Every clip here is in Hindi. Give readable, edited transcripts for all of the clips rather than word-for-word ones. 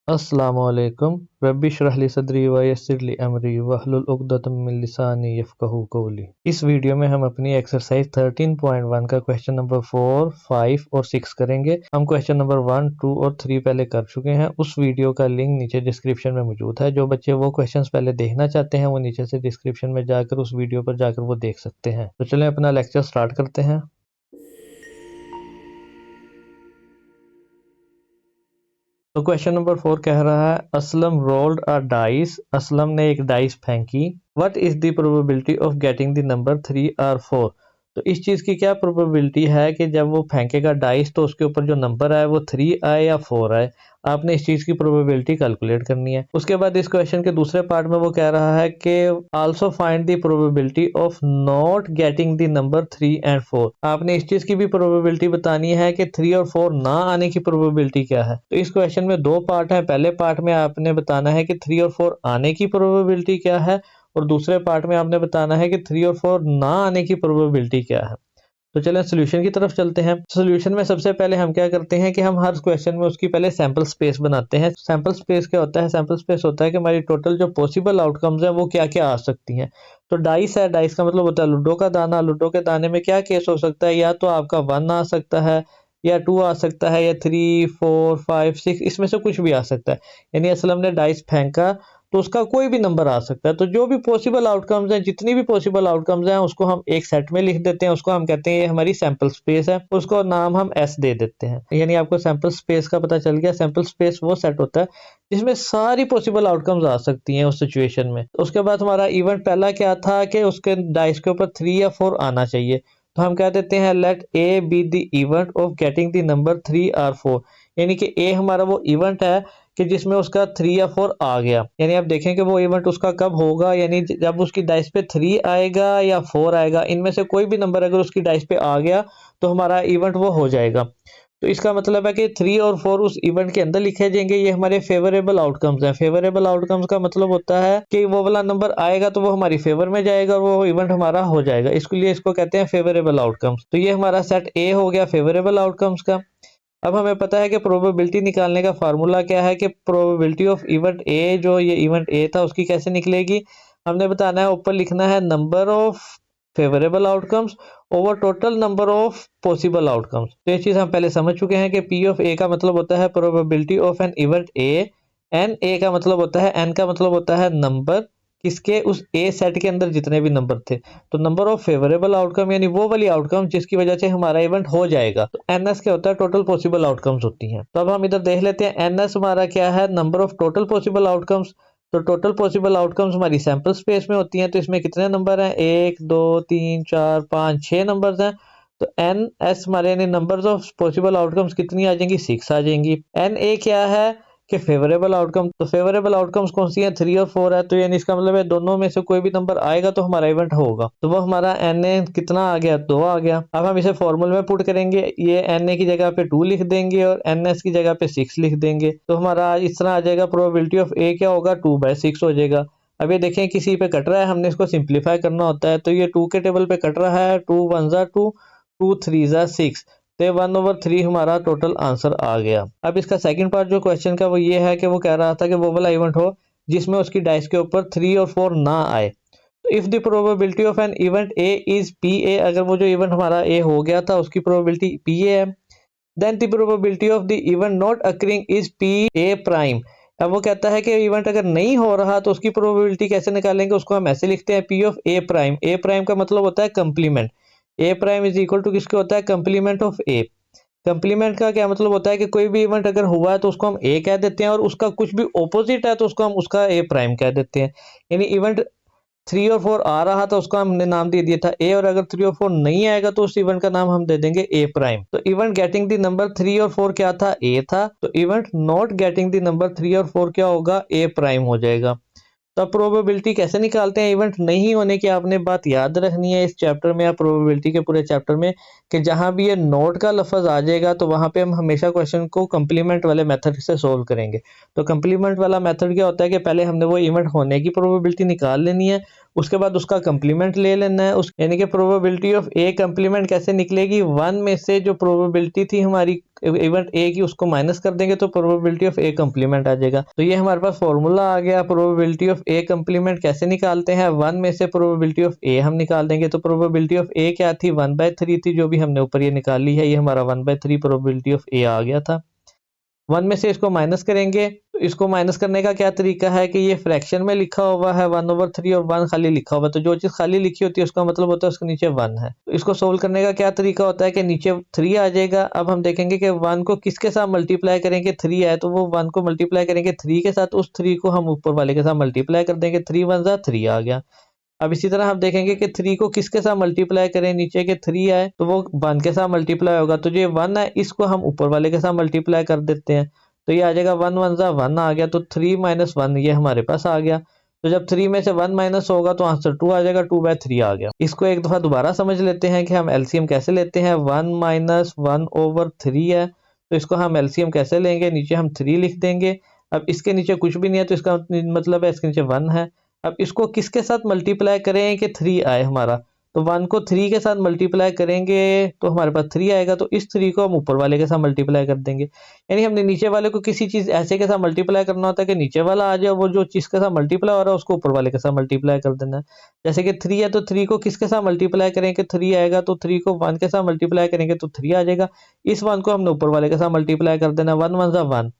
अस्सलामुअलैकुम रब्बी इश्रह ली सदरी व यस्सिर ली अमरी वहलुल उक़दतम मिन लिसानी यफ़क़हू क़ौली। इस वीडियो में हम अपनी एक्सरसाइज 13.1 का क्वेश्चन नंबर 4, 5 और 6 करेंगे। हम क्वेश्चन नंबर 1, 2 और 3 पहले कर चुके हैं। उस वीडियो का लिंक नीचे डिस्क्रिप्शन में मौजूद है। जो बच्चे वो क्वेश्चंस पहले देखना चाहते हैं वो नीचे से डिस्क्रिप्शन में जाकर उस वीडियो पर जाकर वो देख सकते हैं। तो चलें अपना लेक्चर स्टार्ट करते हैं। तो क्वेश्चन नंबर 4 कह रहा है असलम रोल्ड अ डाइस। असलम ने एक डाइस फेंकी। What is the probability of getting the number 3 और 4? तो इस चीज की क्या प्रोबेबिलिटी है कि जब वो फेंकेगा डाइस तो उसके ऊपर जो नंबर आए वो 3 आए या 4 आए। आपने इस चीज की प्रोबेबिलिटी कैलकुलेट करनी है। उसके बाद इस क्वेश्चन के दूसरे पार्ट में वो कह रहा है कि also find the probability of not getting the number 3 and 4। आपने इस चीज की भी प्रोबेबिलिटी बतानी है कि 3 और 4 ना आने की प्रोबेबिलिटी क्या है। तो इस क्वेश्चन में दो पार्ट है। पहले पार्ट में आपने बताना है कि 3 और 4 आने की प्रोबेबिलिटी क्या है और दूसरे पार्ट में आपने बताना है कि 3 और 4 ना आने की प्रोबेबिलिटी क्या है। तो चलें सॉल्यूशन की तरफ चलते हैं। सॉल्यूशन में सबसे पहले हम क्या करते हैं कि हम हर क्वेश्चन में उसकी पहले सैंपल स्पेस बनाते हैं। सैंपल स्पेस क्या होता है? सैंपल स्पेस होता है कि हमारी टोटल जो पॉसिबल आउटकम्स हैं वो क्या क्या आ सकती हैं। तो डाइस है, डाइस का मतलब होता है लूडो का दाना। लूडो के दाने में क्या केस हो सकता है? या तो आपका 1 आ सकता है या 2 आ सकता है या 3, 4, 5, 6 इसमें से कुछ भी आ सकता है। यानी असलम ने डाइस फेंका तो उसका कोई भी नंबर आ सकता है। तो जो भी पॉसिबल आउटकम्स हैं, जितनी भी पॉसिबल आउटकम्स हैं उसको हम एक सेट में लिख देते हैं। उसको हम कहते हैं ये हमारी सैंपल स्पेस है। उसको नाम हम एस दे देते हैं। यानी आपको सैंपल स्पेस का पता चल गया। सैंपल स्पेस वो सेट होता है जिसमें सारी पॉसिबल आउटकम्स आ सकती हैं उस सिचुएशन में। उसके बाद हमारा इवेंट पहला क्या था कि उसके डाइस के ऊपर 3 या 4 आना चाहिए। तो हम कह देते हैं let A be the event of getting the number 3 और 4। यानी कि ए हमारा वो इवेंट है कि जिसमें उसका 3 या 4 आ गया। यानी आप देखें कि वो इवेंट उसका कब होगा, यानी जब उसकी डाइस पे 3 आएगा या 4 आएगा। इनमें से कोई भी नंबर अगर उसकी डाइस पे आ गया तो हमारा इवेंट वो हो जाएगा। तो इसका मतलब है कि 3 और 4 उस इवेंट के अंदर लिखे जाएंगे। ये हमारे फेवरेबल आउटकम्स हैं। फेवरेबल आउटकम्स का मतलब होता है कि वो वाला नंबर आएगा तो वो हमारी फेवर में जाएगा और वो इवेंट हमारा हो जाएगा। इसके लिए इसको कहते हैं फेवरेबल आउटकम्स। तो ये हमारा सेट ए हो गया फेवरेबल आउटकम्स का। अब हमें पता है कि प्रोबेबिलिटी निकालने का फार्मूला क्या है कि प्रोबेबिलिटी ऑफ इवेंट ए, जो ये इवेंट ए था उसकी कैसे निकलेगी। हमने बताना है, ऊपर लिखना है number of favourable outcomes over total number of possible outcomes. तो ये चीज हम पहले समझ चुके हैं कि पी ऑफ ए का मतलब होता है probability of an event A. N A का मतलब होता है, एन का मतलब होता है नंबर किसके, उस ए सेट के अंदर जितने भी नंबर थे। तो नंबर ऑफ फेवरेबल आउटकम यानी वो वाली आउटकम जिसकी वजह से हमारा इवेंट हो जाएगा। तो एनएस क्या होता है? टोटल पॉसिबल आउटकम्स होती हैं। तो अब हम इधर देख लेते हैं एनएस हमारा क्या है? Number of total possible outcomes. तो टोटल पॉसिबल आउटकम्स हमारी सैंपल स्पेस में होती हैं। तो इसमें कितने नंबर हैं? 1, 2, 3, 4, 5, 6 नंबर्स हैं। तो एन एस हमारे यानी नंबर्स ऑफ पॉसिबल आउटकम्स कितनी आ जाएंगी? 6 आ जाएंगी। एन ए क्या है कि फेवरेबल आउटकम। तो फेवरेबल आउटकम्स कौन सी हैं? 3 और 4 है। तो यानी इसका मतलब है दोनों में से कोई भी नंबर आएगा तो हमारा इवेंट होगा। तो वो हमारा एन ए कितना आ गया? 2 आ गया। अब हम इसे फॉर्मूले में पुट करेंगे। ये एन ए की जगह पे 2 लिख देंगे और एन एस की जगह पे 6 लिख देंगे। तो हमारा इस तरह आ जाएगा, प्रोबेबिलिटी ऑफ ए क्या होगा? 2/6 हो जाएगा। अब ये देखें किसी पे कट रहा है, हमने इसको सिंप्लीफाई करना होता है। तो ये 2 के टेबल पे कट रहा है। 2 1 2, 2 3 6। तो 1/3 हमारा टोटल आंसर आ गया। अब इसका सेकंड पार्ट जो क्वेश्चन का वो ये है कि वो कह रहा था कि वो वाला इवेंट हो जिसमें उसकी डाइस के ऊपर 3 और 4 ना आए। तो if the probability of an event A is P ए, अगर वो जो इवेंट हमारा ए हो गया था उसकी प्रोबेबिलिटी पी ए है, then the probability of the event not occurring is P A prime. अब वो कहता है कि इवेंट अगर नहीं हो रहा तो उसकी प्रोबेबिलिटी कैसे निकालेंगे? उसको हम ऐसे लिखते हैं P of A prime. A prime का मतलब होता है complement. A prime is equal to किसके होता है? Complement of A. कंप्लीमेंट का क्या मतलब होता है कि कोई भी इवेंट अगर हुआ है तो उसको हम ए कह देते हैं और उसका कुछ भी ऑपोजिट है तो उसको हम उसका ए प्राइम कह देते हैं। यानी इवेंट 3 और 4 आ रहा था उसका हमने नाम दे दिया था ए, और अगर 3 और 4 नहीं आएगा तो उस इवेंट का नाम हम दे देंगे ए प्राइम। तो इवेंट गेटिंग द नंबर 3 और 4 क्या था? ए था। तो event not getting the number 3 और 4 क्या होगा? ए प्राइम हो जाएगा। तो अब प्रोबेबिलिटी कैसे निकालते हैं इवेंट नहीं होने की? आपने बात याद रखनी है इस चैप्टर में या प्रोबेबिलिटी के पूरे चैप्टर में कि जहां भी ये नोट का लफ्ज आ जाएगा तो वहां पे हम हमेशा क्वेश्चन को कंप्लीमेंट वाले मेथड से सोल्व करेंगे। तो कंप्लीमेंट वाला मेथड क्या होता है कि पहले हमने वो इवेंट होने की प्रोबेबिलिटी निकाल लेनी है। उसके बाद उसका कंप्लीमेंट ले लेना है। उस यानी कि प्रोबेबिलिटी ऑफ ए कंप्लीमेंट कैसे निकलेगी, 1 में से जो प्रोबेबिलिटी थी हमारी इवेंट ए की उसको माइनस कर देंगे तो प्रोबेबिलिटी ऑफ ए कंप्लीमेंट आ जाएगा। तो ये हमारे पास फॉर्मूला आ गया। प्रोबेबिलिटी ऑफ ए कंप्लीमेंट कैसे निकालते हैं, 1 में से प्रोबेबिलिटी ऑफ ए हम निकाल देंगे। तो प्रोबेबिलिटी ऑफ ए क्या थी, 1/3 थी, जो भी हमने ऊपर ये निकाल ली है, ये हमारा 1/3 प्रोबेबिलिटी ऑफ ए आ गया था। 1 में से इसको माइनस करेंगे, तो इसको माइनस करने का क्या तरीका है कि ये फ्रैक्शन में लिखा हुआ है 1/3 और 1 खाली लिखा हुआ है, तो जो चीज़ खाली लिखी होती है उसका मतलब होता है उसके नीचे 1 है। तो इसको सोल्व करने का क्या तरीका होता है कि नीचे 3 आ जाएगा। अब हम देखेंगे कि 1 को किसके साथ मल्टीप्लाई करेंगे, 3 है तो वो 1 को मल्टीप्लाई करेंगे 3 के साथ, उस 3 को हम ऊपर वाले के साथ मल्टीप्लाई कर देंगे, 3 1 जा 3 आ गया। अब इसी तरह हम देखेंगे कि 3 को किसके साथ मल्टीप्लाई करें, नीचे के 3 आए तो वो 1 के साथ मल्टीप्लाई होगा, तो जो 1 है इसको हम ऊपर वाले के साथ मल्टीप्लाई कर देते हैं, तो ये आ जाएगा 1 1 जा 1 आ गया, तो 3 माइनस 1 ये हमारे पास आ गया। तो जब 3 में से 1 माइनस होगा तो आंसर 2 आ जाएगा, 2/3 आ गया। इसको एक दफा दोबारा समझ लेते हैं कि हम एलसीएम कैसे लेते हैं। 1 माइनस 1/3 है, तो इसको हम एलसीएम कैसे लेंगे, नीचे हम 3 लिख देंगे। अब इसके नीचे कुछ भी नहीं है तो इसका मतलब है इसके नीचे 1 है। अब इसको किसके साथ मल्टीप्लाई करें कि 3 आए हमारा, तो 1 को 3 के साथ मल्टीप्लाई करेंगे तो हमारे पास 3 आएगा, तो इस 3 को हम ऊपर वाले के साथ मल्टीप्लाई कर देंगे। यानी हमने नीचे वाले को किसी चीज़ ऐसे के साथ मल्टीप्लाई करना होता है कि नीचे वाला आ जाए, वो जो चीज़ के साथ मल्टीप्लाई हो रहा है उसको ऊपर वाले के साथ मल्टीप्लाई कर देना है। जैसे कि 3 है तो 3 को किसके साथ मल्टीप्लाई करें कि 3 आएगा, तो 3 को 1 के साथ मल्टीप्लाई करेंगे तो 3 आ जाएगा। इस 1 को हमने ऊपर वाले के साथ मल्टीप्लाई कर देना, 1 1 जा 1।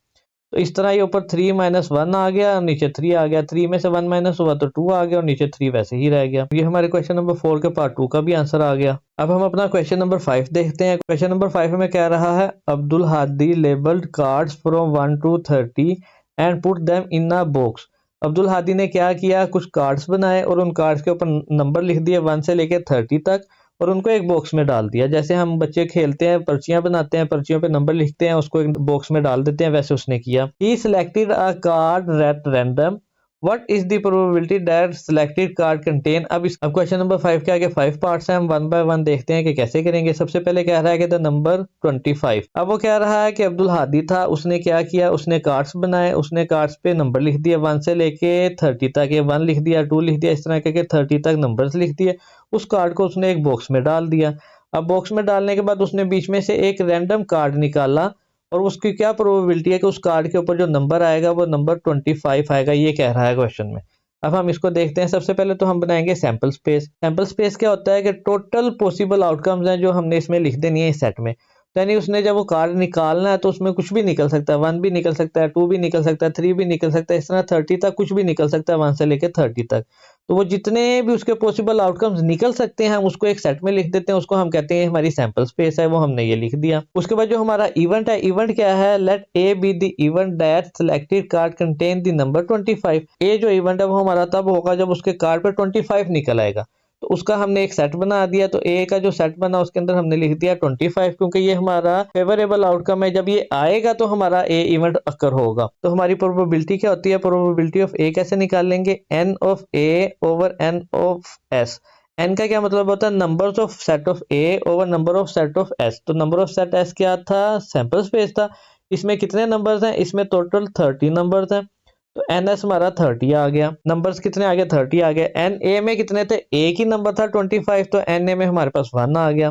तो इस तरह ये ऊपर 3 माइनस 1 आ गया और नीचे 3 आ गया, 3 में से 1 माइनस हुआ तो 2 आ गया और नीचे 3 वैसे ही रह गया। ये हमारे क्वेश्चन नंबर 4 के पार्ट 2 का भी आंसर आ गया। अब हम अपना क्वेश्चन नंबर 5 देखते हैं। क्वेश्चन नंबर 5 में कह रहा है Abdul Hadi labelled cards from 1 to 30 and put them in a box. Abdul Hadi ने क्या किया, कुछ कार्ड्स बनाए और उन कार्ड्स के ऊपर नंबर लिख दिए 1 से लेकर 30 तक और उनको एक बॉक्स में डाल दिया। जैसे हम बच्चे खेलते हैं, पर्चियां बनाते हैं, पर्चियों पे नंबर लिखते हैं, उसको एक बॉक्स में डाल देते हैं, वैसे उसने किया। He selected a card at random, what is the probability that selected card contain. अब क्वेश्चन नंबर 5 के आगे 5 पार्ट्स हैं, हम 1 बाय 1 देखते हैं कि कैसे करेंगे। सबसे पहले कह रहा है कि द नंबर 25। अब वो कह रहा है कि अब्दुल हादी था, उसने क्या किया, उसने कार्ड्स बनाए, उसने कार्ड्स पे नंबर लिख दिए 1 से लेके 30 तक, ये 1 लिख दिया, 2 लिख दिया, इस तरह करके 30 तक नंबर्स लिख दिए। उस कार्ड को उसने एक बॉक्स में डाल दिया। अब बॉक्स में डालने के बाद उसने बीच में से एक रैंडम कार्ड निकाला और उसकी क्या प्रोबेबिलिटी है कि उस कार्ड के ऊपर जो नंबर आएगा वो नंबर 25 आएगा, ये कह रहा है क्वेश्चन में। अब हम इसको देखते हैं। सबसे पहले तो हम बनाएंगे सैंपल स्पेस। सैंपल स्पेस क्या होता है कि टोटल पॉसिबल आउटकम्स हैं जो हमने इसमें लिख देनी है इस सेट में। तो यानी उसने जब वो कार्ड निकालना है तो उसमें कुछ भी निकल सकता है, 1 भी निकल सकता है, 2 भी निकल सकता है, 3 भी निकल सकता है, इस तरह 30 तक कुछ भी निकल सकता है, 1 से लेकर 30 तक। तो वो जितने भी उसके पॉसिबल आउटकम्स निकल सकते हैं हम उसको एक सेट में लिख देते हैं, उसको हम कहते हैं हमारी सैंपल स्पेस है, वो हमने ये लिख दिया। उसके बाद जो हमारा इवेंट है, इवेंट क्या है, let A be the event that selected card contain the number 25। A जो इवेंट है वो हमारा तब होगा जब उसके कार्ड पर 25 निकल आएगा, तो उसका हमने एक सेट बना दिया। तो ए का जो सेट बना उसके अंदर हमने लिख दिया 25, क्योंकि ये हमारा फेवरेबल आउटकम है, जब ये आएगा तो हमारा ए इवेंट अकर होगा। तो हमारी प्रोबेबिलिटी क्या होती है, प्रोबेबिलिटी ऑफ ए कैसे निकालेंगे, N of A over N of S. N का क्या मतलब होता है, numbers of set of A over number of set of S. तो नंबर ऑफ सेट एस क्या था, सैंपल स्पेस था। इसमें कितने नंबर्स हैं, इसमें टोटल 30 नंबर्स हैं, तो एन एस हमारा 30 आ गया। नंबर्स कितने आ गए, 30 आ गए। एन ए में कितने थे, एक ही नंबर था 25, तो एन ए में हमारे पास 1 आ गया।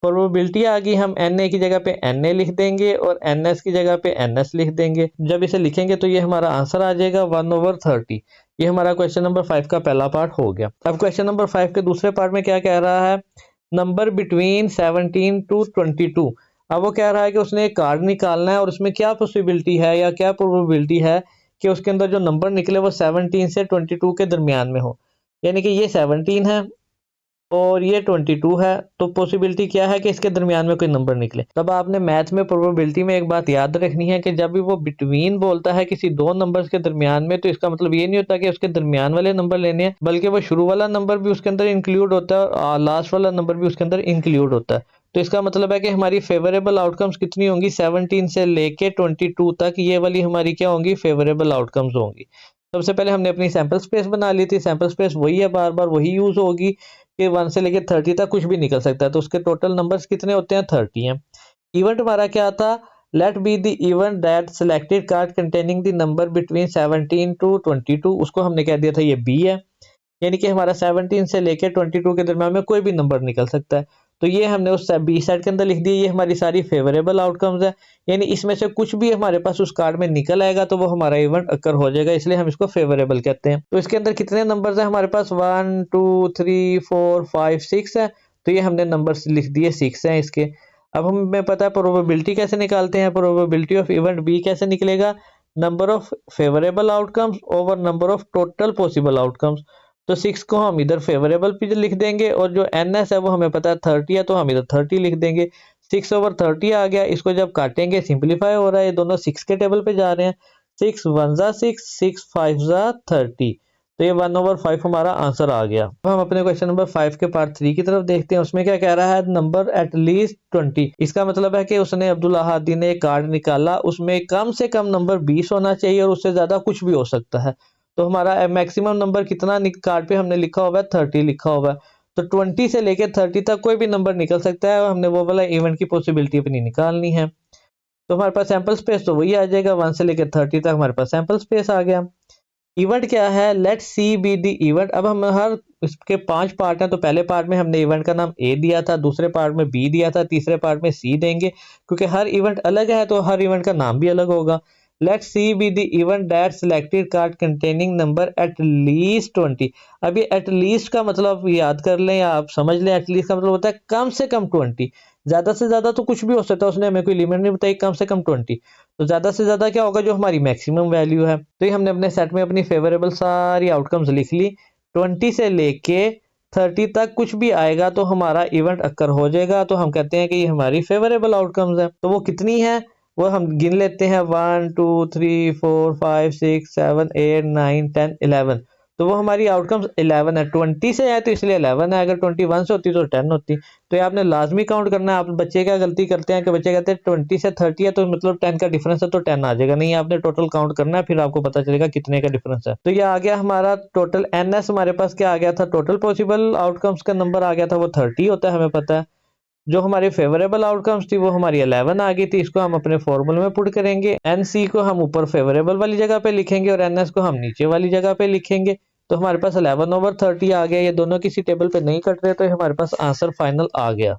प्रोबेबिलिटी आ गई, हम एन ए की जगह पे एन ए लिख देंगे और एन एस की जगह पे एन एस लिख देंगे। जब इसे लिखेंगे तो ये हमारा आंसर आ जाएगा 1/30। ये हमारा क्वेश्चन नंबर 5 का पहला पार्ट हो गया। अब क्वेश्चन नंबर 5 के दूसरे पार्ट में क्या कह रहा है, नंबर बिटवीन 17 to 22। अब वो कह रहा है कि उसने एक कार्ड निकालना है और उसमें क्या पॉसिबिलिटी है या क्या प्रोबेबिलिटी है कि उसके अंदर जो नंबर निकले वो 17 से 22 के दरमियान में हो। यानी कि ये 17 है और ये 22 है, तो पॉसिबिलिटी क्या है कि इसके दरमियान में कोई नंबर निकले। तब आपने मैथ में प्रोबेबिलिटी में एक बात याद रखनी है कि जब भी वो बिटवीन बोलता है किसी दो नंबर्स के दरमियान में, तो इसका मतलब ये नहीं होता कि उसके दरमियान वाले नंबर लेने हैं, बल्कि वो शुरू वाला नंबर भी उसके अंदर इंक्लूड होता है और लास्ट वाला नंबर भी उसके अंदर इंक्लूड होता है। तो इसका मतलब है कि हमारी फेवरेबल आउटकम्स कितनी होंगी, 17 से लेके 22 तक, ये वाली हमारी क्या होंगी, फेवरेबल आउटकम्स होंगी। सबसे पहले हमने अपनी सैंपल स्पेस बना ली थी। सैंपल स्पेस वही है, बार बार वही यूज होगी कि 1 से लेके 30 तक कुछ भी निकल सकता है, तो उसके टोटल नंबर्स कितने होते हैं, 30 हैं। इवेंट हमारा क्या था, let B the event that selected card containing the number between 17 to 22, उसको हमने कह दिया था ये बी है। यानी कि हमारा 17 से लेके 22 के दरम्यान में कोई भी नंबर निकल सकता है। तो ये हमने उस बी साइड के अंदर लिख दिया, ये हमारी सारी फेवरेबल आउटकम्स है, यानी इसमें से कुछ भी हमारे पास उस कार्ड में निकल आएगा तो वो हमारा इवेंट अकर हो जाएगा, इसलिए हम इसको फेवरेबल कहते हैं। तो इसके अंदर कितने नंबर्स हैं हमारे पास, 1 2 3 4 5 6 है, तो ये हमने नंबर्स लिख दिए 6 हैं इसके। अब हमें पता है प्रोबेबिलिटी कैसे निकालते हैं, प्रोबेबिलिटी ऑफ इवेंट बी कैसे निकलेगा, number of favourable outcomes over number of total possible outcomes. तो 6 को हम इधर फेवरेबल पे लिख देंगे और जो NS है वो हमें पता है 30 है, तो हम इधर 30 लिख देंगे। 6/30 आ गया, इसको जब काटेंगे सिंप्लीफाई हो रहा है, ये दोनों 6 के टेबल पे जा रहे हैं। 6 1 जा 6, 6 5 जा 30, तो ये 1/5 हमारा आंसर आ गया। अब हम अपने क्वेश्चन नंबर 5 के पार्ट 3 की तरफ देखते हैं। उसमें क्या कह रहा है, नंबर एट लीस्ट 20। इसका मतलब है कि उसने अब्दुल अहादी ने एक कार्ड निकाला, उसमें कम से कम नंबर 20 होना चाहिए और उससे ज्यादा कुछ भी हो सकता है। तो हमारा मैक्सिमम नंबर कितना कार्ड पे हमने लिखा हुआ है, 30 लिखा हुआ है। तो 20 से लेके 30 तक कोई भी नंबर निकल सकता है और हमने वो वाला इवेंट की पॉसिबिलिटी अपनी निकालनी है। तो हमारे पास सैंपल स्पेस तो वही आ जाएगा, 1 से लेकर 30 तक हमारे पास सैंपल स्पेस आ गया। इवेंट क्या है, let C be the event. अब हम हर इसके 5 पार्ट हैं, तो पहले पार्ट में हमने इवेंट का नाम ए दिया था, दूसरे पार्ट में बी दिया था, तीसरे पार्ट में सी देंगे, क्योंकि हर इवेंट अलग है तो हर इवेंट का नाम भी अलग होगा। Let C be the event that selected card containing number at least 20। अब ये एट लीस्ट का मतलब याद कर लें या आप समझ लें, एट लीस्ट का मतलब होता है कम से कम 20। ज्यादा से ज्यादा तो कुछ भी हो सकता है, उसने हमें कोई लिमिट नहीं बताई, कम से कम 20। तो ज्यादा से ज्यादा क्या होगा, जो हमारी मैक्सिमम वैल्यू है। तो ये हमने अपने सेट में अपनी फेवरेबल सारी आउटकम्स लिख ली। 20 से लेके 30 तक कुछ भी आएगा तो हमारा इवेंट अक्कर हो जाएगा, तो हम कहते हैं कि ये हमारी फेवरेबल आउटकम्स है। तो वो कितनी है वो हम गिन लेते हैं, 1 2 3 4 5 6 7 8 9 10 11। तो वो हमारी आउटकम्स 11 है। 20 से है तो इसलिए 11 है, अगर 21 से होती तो 10 होती। तो ये आपने लाजमी काउंट करना है। आप बच्चे क्या गलती करते हैं कि बच्चे कहते हैं 20 से 30 है तो मतलब 10 का डिफरेंस है तो 10 आ जाएगा, नहीं आपने टोटल काउंट करना है, फिर आपको पता चलेगा कितने का डिफरेंस है। तो ये आ गया हमारा टोटल NS, हमारे पास क्या आ गया था, टोटल पॉसिबल आउटकम्स का नंबर आ गया था, वो 30 होता है हमें पता है। जो हमारी फेवरेबल आउटकम्स थी वो हमारी 11 आ गई थी, इसको हम अपने फॉर्मूले में पुट करेंगे। NC को हम ऊपर फेवरेबल वाली जगह पे लिखेंगे और NS को हम नीचे वाली जगह पे लिखेंगे। तो हमारे पास 11/30 आ गया, ये दोनों किसी टेबल पे नहीं कट रहे, तो हमारे पास आंसर फाइनल आ गया।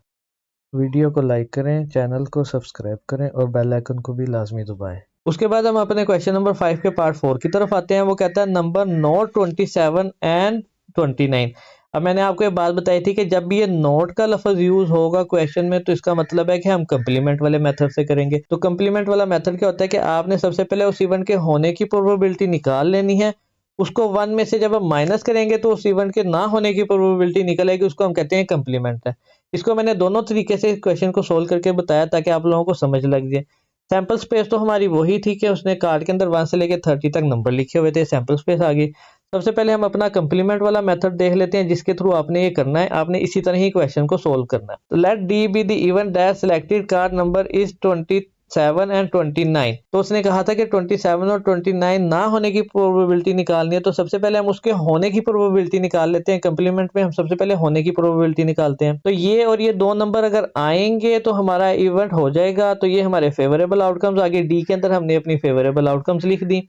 वीडियो को लाइक करें, चैनल को सब्सक्राइब करें और बेल आइकन को भी लाजमी दबाएं। उसके बाद हम अपने क्वेश्चन नंबर 5 के पार्ट 4 की तरफ आते हैं। वो कहता है नंबर नोट 27 एंड 29। अब मैंने आपको ये बात बताई थी कि जब भी ये नोट का लफ्ज यूज होगा क्वेश्चन में तो इसका मतलब है कि हम कंप्लीमेंट वाले मेथड से करेंगे। तो कंप्लीमेंट वाला मेथड क्या होता है कि आपने सबसे पहले उस इवेंट के होने की प्रोबेबिलिटी निकाल लेनी है, उसको 1 में से जब हम माइनस करेंगे तो उस इवेंट के ना होने की प्रोबेबिलिटी निकलेगी, उसको हम कहते हैं कंप्लीमेंट है। इसको मैंने दोनों तरीके से क्वेश्चन को सोल्व करके बताया ताकि आप लोगों को समझ लग जाए। सैंपल स्पेस तो हमारी वही थी कि उसने कार्ड के अंदर 1 से लेकर 30 तक नंबर लिखे हुए थे, सैंपल स्पेस आ गई। सबसे पहले हम अपना कंप्लीमेंट वाला मेथड देख लेते हैं जिसके थ्रू आपने ये करना है, आपने इसी तरह ही क्वेश्चन को सोल्व करना है। तो let D be the event that selected card number is 27 and 29। तो उसने कहा था कि 27 और 29 ना होने की प्रोबेबिलिटी निकालनी है, तो सबसे पहले हम उसके होने की प्रोबेबिलिटी निकाल लेते हैं। कंप्लीमेंट में हम सबसे पहले होने की प्रोबेबिलिटी निकालते हैं। तो ये और ये दो नंबर अगर आएंगे तो हमारा इवेंट हो जाएगा। तो ये हमारे फेवरेबल आउटकम्स आगे, डी के अंदर हमने अपनी फेवरेबल आउटकम्स लिख दी।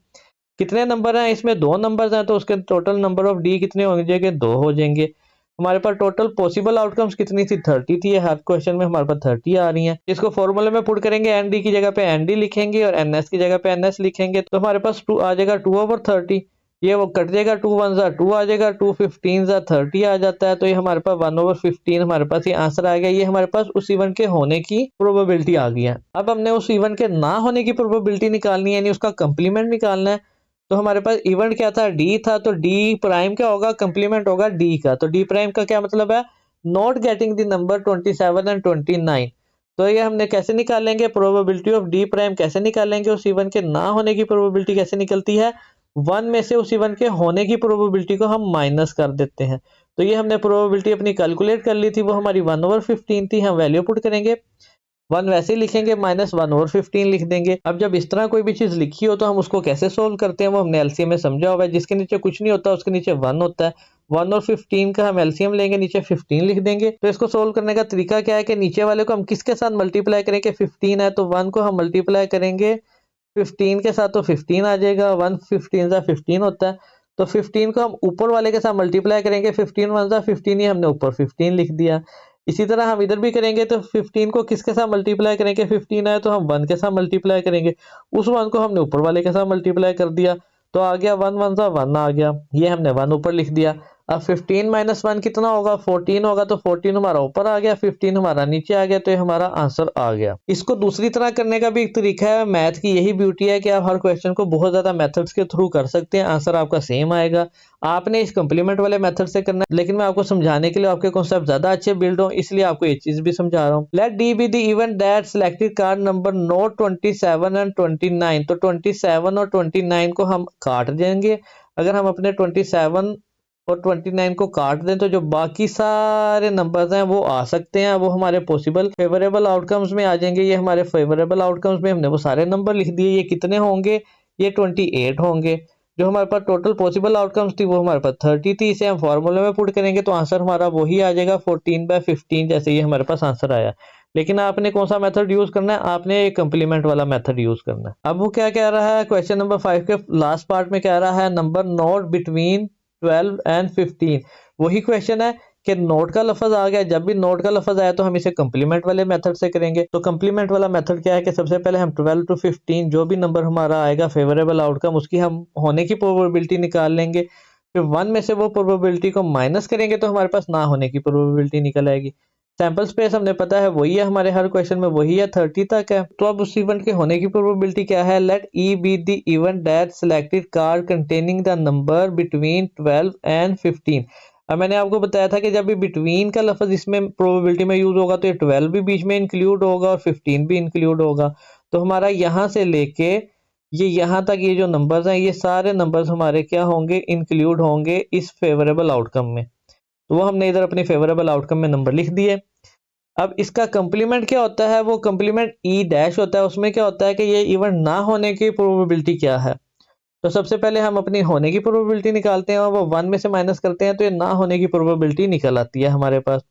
कितने नंबर हैं इसमें, 2 नंबर्स हैं, तो उसके टोटल नंबर ऑफ डी कितने हो जाएंगे, 2 हो जाएंगे। हमारे पास टोटल पॉसिबल आउटकम्स कितनी थी, 30 थी। हर क्वेश्चन में हमारे पास 30 आ रही हैं। इसको फॉर्मूले में पुट करेंगे, एन डी की जगह पे एन डी लिखेंगे और एन एस की जगह पे एन एस लिखेंगे, तो हमारे पास 2 आ जाएगा 2/30। ये वो कट जाएगा, 2 1 जा 2 आ जाएगा, 2 15 जा 30 आ जाता है। तो ये हमारे पास 1/15 हमारे पास ये आंसर आ गया। ये हमारे पास उस इवेंट के होने की प्रोबेबिलिटी आ गई है। अब हमने उस इवेंट के ना होने की प्रोबेबिलिटी निकालनी है, यानी उसका कंप्लीमेंट निकालना है। तो हमारे पास इवेंट क्या था, डी था, तो डी प्राइम क्या होगा, कंप्लीमेंट होगा डी का। तो डी प्राइम का क्या मतलब है, not getting the number 27 and 29। तो ये हमने कैसे निकालेंगे, प्रोबेबिलिटी ऑफ डी प्राइम कैसे निकालेंगे, उस इवेंट के ना होने की प्रोबेबिलिटी कैसे निकलती है, 1 में से उस इवेंट के होने की प्रोबेबिलिटी को हम माइनस कर देते हैं। तो ये हमने प्रोबेबिलिटी अपनी कैलकुलेट कर ली थी, वो हमारी 1/15 थी। हम वैल्यू पुट करेंगे, 1 वैसे ही लिखेंगे, -1/15 लिख देंगे। अब जब इस तरह कोई भी चीज लिखी हो तो हम उसको कैसे सोल्व करते हैं, वो हमने एलसीएम में समझा हुआ है। जिसके नीचे कुछ नहीं होता उसके नीचे 1 होता है। 1 और 15 का हम एलसीएम लेंगे, नीचे 15 लिख देंगे। तो इसको सोल्व करने का तरीका क्या है कि नीचे वाले को हम किसके साथ मल्टीप्लाई करेंगे, 15 है तो 1 को हम मल्टीप्लाई करेंगे 15 के साथ, तो 15 आ जाएगा। 1 15 15 होता है। तो 15 को हम ऊपर वाले के साथ मल्टीप्लाई करेंगे, 15 वन सा 15 ही हमने ऊपर 15 लिख दिया। इसी तरह हम इधर भी करेंगे तो 15 को किसके साथ मल्टीप्लाई करेंगे, 15 है तो हम 1 के साथ मल्टीप्लाई करेंगे, उस 1 को हमने ऊपर वाले के साथ मल्टीप्लाई कर दिया, तो आ गया 1 वन सा 1 आ गया, ये हमने 1 ऊपर लिख दिया। अब 15 माइनस 1 कितना होगा, 14 होगा, तो 14 हमारा ऊपर आ गया, 15 हमारा नीचे आ गया, तो ये हमारा आंसर आ गया। इसको दूसरी तरह करने का भी एक तरीका है, मैथ की यही ब्यूटी है कि आप हर क्वेश्चन को बहुत ज्यादा मेथड्स के थ्रू कर सकते हैं, आंसर आपका सेम आएगा। आपने इस कंप्लीमेंट वाले मेथड से करना है, लेकिन मैं आपको समझाने के लिए आपके कॉन्सेप्ट ज्यादा अच्छे बिल्ड हो, इसलिए आपको ये चीज भी समझा रहा हूँ। Let D be the event that selected card number not 27 and 29, तो 27 और 29 को हम काट देंगे। अगर हम अपने 27 और 29 को काट दें तो जो बाकी सारे नंबर्स हैं वो आ सकते हैं, वो हमारे पॉसिबल फेवरेबल आउटकम्स में आ जाएंगे। ये हमारे फेवरेबल आउटकम्स में हमने वो सारे नंबर लिख दिए। ये कितने होंगे, ये 28 होंगे। जो हमारे पास टोटल पॉसिबल आउटकम्स थी वो हमारे पास 30 थी, इसे हम फॉर्मूले में पुट करेंगे तो आंसर हमारा वही आ जाएगा 14/15, जैसे ये हमारे पास आंसर आया। लेकिन आपने कौन सा मेथड यूज करना है, आपने कंप्लीमेंट वाला मेथड यूज करना है। अब वो क्या कह रहा है, क्वेश्चन नंबर 5 के लास्ट पार्ट में कह रहा है नंबर नोट बिटवीन 12 एंड 15। वही क्वेश्चन है कि नोट का लफज आ गया, जब भी नोट का लफज आया तो हम इसे कंप्लीमेंट वाले मेथड से करेंगे। तो कंप्लीमेंट वाला मेथड क्या है कि सबसे पहले हम 12 to 15 जो भी नंबर हमारा आएगा फेवरेबल आउटकम, उसकी हम होने की प्रोबेबिलिटी निकाल लेंगे। फिर 1 में से वो प्रोबेबिलिटी को माइनस करेंगे तो हमारे पास ना होने की प्रोबेबिलिटी निकल आएगी। सैंपल स्पेस हमने पता है वही है, हमारे हर क्वेश्चन में वही है, 30 तक है। तो अब उस इवेंट के होने की प्रोबेबिलिटी क्या है, let E be the event that selected card containing the number between 12 and 15। अब मैंने आपको बताया था कि जब भी बिटवीन का लफ्ज इसमें प्रोबेबिलिटी में यूज होगा तो ये 12 भी बीच में इंक्लूड होगा और 15 भी इंक्लूड होगा। तो हमारा यहाँ से लेके ये यहाँ तक ये जो नंबर्स हैं, ये सारे नंबर्स हमारे क्या होंगे, इंक्लूड होंगे इस फेवरेबल आउटकम में। तो वो हमने इधर अपनी फेवरेबल आउटकम में नंबर लिख दिए। अब इसका कंप्लीमेंट क्या होता है, वो कंप्लीमेंट ई डैश होता है। उसमें क्या होता है कि ये इवेंट ना होने की प्रोबेबिलिटी क्या है। तो सबसे पहले हम अपनी होने की प्रोबेबिलिटी निकालते हैं और वो 1 में से माइनस करते हैं तो ये ना होने की प्रोबेबिलिटी निकल आती है हमारे पास।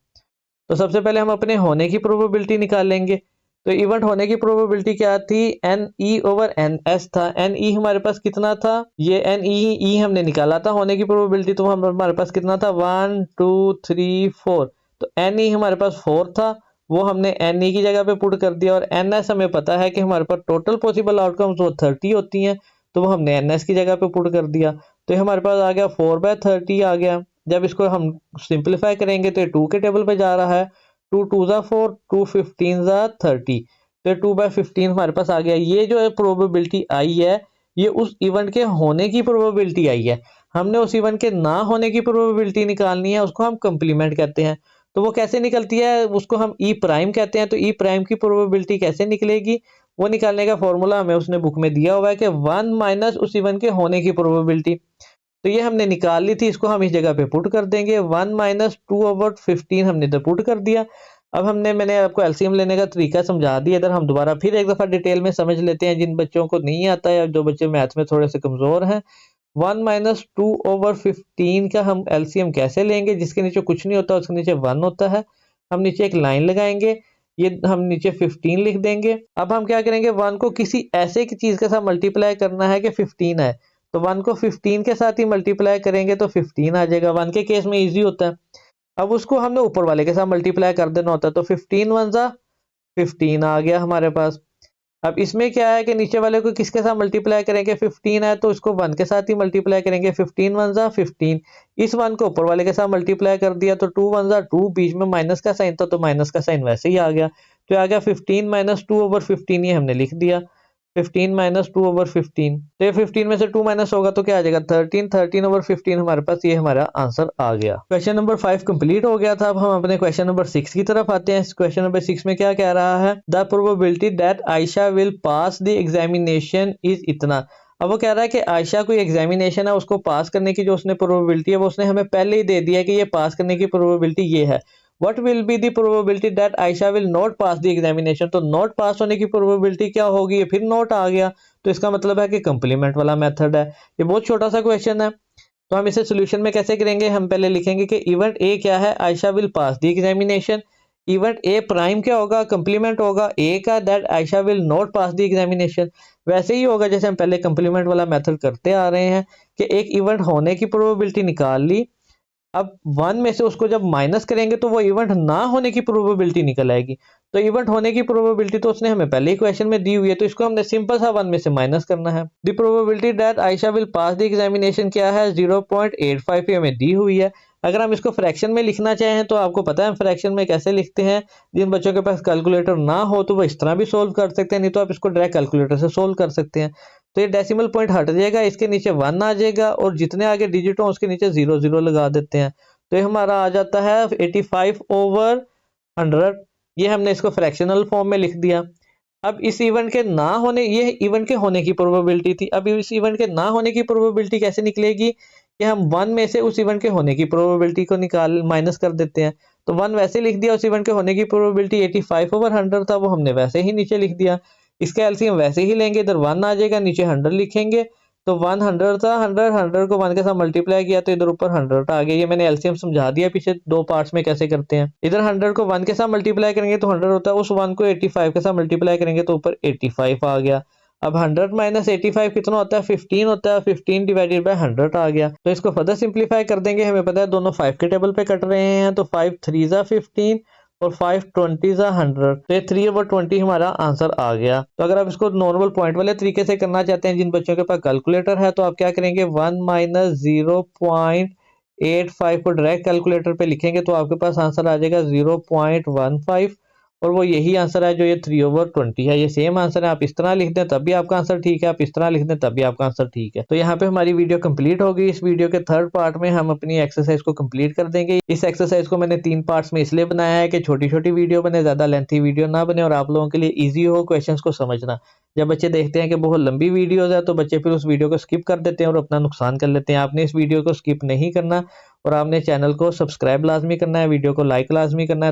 तो सबसे पहले हम अपने होने की प्रोबेबिलिटी निकालेंगे। तो इवेंट होने की प्रोबेबिलिटी क्या थी, N E over N S था। एन ई हमारे पास कितना था, ये एन ई हमने निकाला था होने की प्रोबेबिलिटी, तो हमारे पास कितना था 1 2 3 4। तो एन ई हमारे पास 4 था, वो हमने एन ई की जगह पे पुट कर दिया। और एन एस हमें पता है कि हमारे पास टोटल पॉसिबल आउटकम्स वो 30 होती हैं, तो वो हमने एन एस की जगह पे पुट कर दिया। तो ये हमारे पास आ गया 4/30 आ गया। जब इसको हम सिंप्लीफाई करेंगे तो ये 2 के टेबल पे जा रहा है, 2 2 ज़ा 4, 2 15 ज़ा 30, तो ये 2/15 हमारे पास आ गया। ये जो है प्रोबेबिलिटी आई है, ये उस इवेंट के होने की प्रोबेबिलिटी आई है। हमने उस इवेंट के ना होने की प्रोबेबिलिटी निकालनी है, उसको हम कंप्लीमेंट कहते हैं। तो वो कैसे निकलती है, उसको हम ई प्राइम कहते हैं। तो ई प्राइम की प्रोबेबिलिटी कैसे निकलेगी, वो निकालने का फॉर्मूला हमें उसने बुक में दिया हुआ है कि 1 माइनस उस इवेंट के होने की प्रोबेबिलिटी। तो ये हमने निकाल ली थी, इसको हम इस जगह पे पुट कर देंगे। 1 माइनस 2/15 हमने इधर पुट कर दिया। अब मैंने आपको एलसीएम लेने का तरीका समझा दिया। इधर हम दोबारा फिर एक दफा डिटेल में समझ लेते हैं, जिन बच्चों को नहीं आता है, जो बच्चे मैथ में थोड़े से कमजोर हैं। 1 माइनस 2/15 का हम एलसीएम कैसे लेंगे, जिसके नीचे कुछ नहीं होता, उसके नीचे 1 होता है। हम नीचे एक लाइन लगाएंगे, ये हम नीचे 15 लिख देंगे। अब हम क्या करेंगे, 1 को किसी ऐसे की चीज के साथ मल्टीप्लाई करना है कि 15 है, तो 1 को 15 के साथ ही मल्टीप्लाई करेंगे तो 15 आ जाएगा। 1 के केस में इजी होता है। अब उसको हमने ऊपर वाले के साथ मल्टीप्लाई कर देना होता है, तो 15 1 ज़ा 15 आ गया हमारे पास। अब इसमें क्या है कि नीचे वाले को किसके साथ मल्टीप्लाई करेंगे, 15 है तो इसको 1 के साथ ही मल्टीप्लाई करेंगे। 15 1 ज़ा 15, इस 1 को ऊपर वाले के साथ मल्टीप्लाई कर दिया, तो 2 1 ज़ा 2, बीच में माइनस का साइन था तो माइनस का साइन वैसे ही आ गया। तो आ गया 15 माइनस 2/15, ये हमने लिख दिया 15 माइनस 2/15। तो ये 15 में से 2 माइनस होगा तो क्या आ जाएगा 13, 13/15 हमारे पास, ये हमारा आंसर आ गया। क्वेश्चन नंबर 5 कंप्लीट हो गया था। अब हम अपने क्वेश्चन नंबर 6 की तरफ आते हैं। क्वेश्चन नंबर 6 में क्या कह रहा है, the probability that Ayesha will pass the examination is इतना। अब वो कह रहा है कि आयशा कोई एग्जामिनेशन है, उसको पास करने की जो उसने प्रोबेबिलिटी है वो उसने हमें पहले ही दे दिया है कि ये पास करने की प्रोबेबिलिटी ये है। What will be the probability that Aisha will not pass the examination? तो not pass होने की प्रोबेबिलिटी क्या होगी, ये फिर नॉट आ गया, तो इसका मतलब है कि कंप्लीमेंट वाला मेथड है। ये बहुत छोटा सा क्वेश्चन है, तो हम इसे सोल्यूशन में कैसे करेंगे, हम पहले लिखेंगे कि इवेंट ए क्या है, Ayesha will pass the examination. Event A prime क्या होगा, कंप्लीमेंट होगा ए का, that Ayesha will not pass the examination. वैसे ही होगा जैसे हम पहले कंप्लीमेंट वाला मेथड करते आ रहे हैं कि एक इवेंट होने की प्रोबेबिलिटी निकाल ली, अब 1 में से उसको जब माइनस करेंगे तो वो इवेंट ना होने की प्रोबेबिलिटी निकल आएगी। तो इवेंट होने की प्रोबेबिलिटी तो उसने हमें पहले ही क्वेश्चन में दी हुई है, तो इसको हमने सिंपल सा 1 में से माइनस करना है। The probability that Ayesha will pass the examination क्या है, 0.85 ही हमें दी हुई है। अगर हम इसको फ्रैक्शन में लिखना चाहें तो आपको पता है हम फ्रैक्शन में कैसे लिखते हैं। जिन बच्चों के पास कैलकुलेटर ना हो तो वो इस तरह भी सोल्व कर सकते हैं, नहीं तो आप इसको डायरेक्ट कैलकुलेटर से सोल्व कर सकते हैं। तो ये डेसिमल पॉइंट हट जाएगा, इसके नीचे 1 आ जाएगा और जितने आगे डिजिट हो उसके नीचे 0 लगा देते हैं। तो ये हमारा आ जाता है 85/100। ये हमने इसको फ्रैक्शनल फॉर्म में लिख दिया। अब इस इवेंट के ना होने, ये इवेंट के होने की प्रोबेबिलिटी थी। अब इस इवेंट के ना होने की प्रोबेबिलिटी कैसे निकलेगी कि हम 1 में से उस इवेंट के होने की प्रोबेबिलिटी को निकाल माइनस कर देते हैं। तो 1 वैसे लिख दिया, उस इवेंट के होने की प्रोबेबिलिटी 85/100 था, वो हमने वैसे ही नीचे लिख दिया। इसका एलसीएम वैसे ही लेंगे, इधर 1 आ जाएगा, नीचे 100 लिखेंगे। तो 100 था, 100 को 1 के साथ मल्टीप्लाई किया तो इधर ऊपर 100 आ गया। ये मैंने एलसीएम समझा दिया पीछे 2 पार्ट्स में कैसे करते हैं। इधर 100 को 1 के साथ मल्टीप्लाई करेंगे तो 100 होता है, उस 1 को 85 के साथ मल्टीप्लाई करेंगे तो ऊपर 85 आ गया। अब 100 माइनस 85 कितना होता है, 15 होता है। 15 डिवाइडेड बाय 100 आ गया। तो इसको फर्दर सिंप्लीफाई कर देंगे, हमें पता है दोनों 5 के टेबल पे कट रहे हैं, तो 5 3 जा 15 और 5 20 जा 100, तो 3/20 हमारा आंसर आ गया। तो अगर आप इसको नॉर्मल पॉइंट वाले तरीके से करना चाहते हैं, जिन बच्चों के पास कैलकुलेटर है, तो आप क्या करेंगे, 1 माइनस 0.85 को डायरेक्ट कैलकुलेटर पे लिखेंगे तो आपके पास आंसर आ जाएगा 0.15, और वो यही आंसर है जो ये 3/20 है। ये सेम आंसर है, आप इस तरह लिख दें तब भी आपका आंसर ठीक है, आप इस तरह लिख दें तब भी आपका आंसर ठीक है। तो यहाँ पे हमारी वीडियो कंप्लीट हो गई। इस वीडियो के थर्ड पार्ट में हम अपनी एक्सरसाइज को कंप्लीट कर देंगे। इस एक्सरसाइज को मैंने 3 पार्ट्स में इसलिए बनाया है कि छोटी छोटी वीडियो बने, ज्यादा लेंथी वीडियो ना बने और आप लोगों के लिए ईजी हो क्वेश्चन को समझना। जब बच्चे देखते हैं कि बहुत लंबी वीडियोज है तो बच्चे फिर उस वीडियो को स्किप कर देते हैं और अपना नुकसान कर लेते हैं। आपने इस वीडियो को स्किप नहीं करना और आपने चैनल को सब्सक्राइब लाजमी करना है, वीडियो को लाइक लाजमी करना है।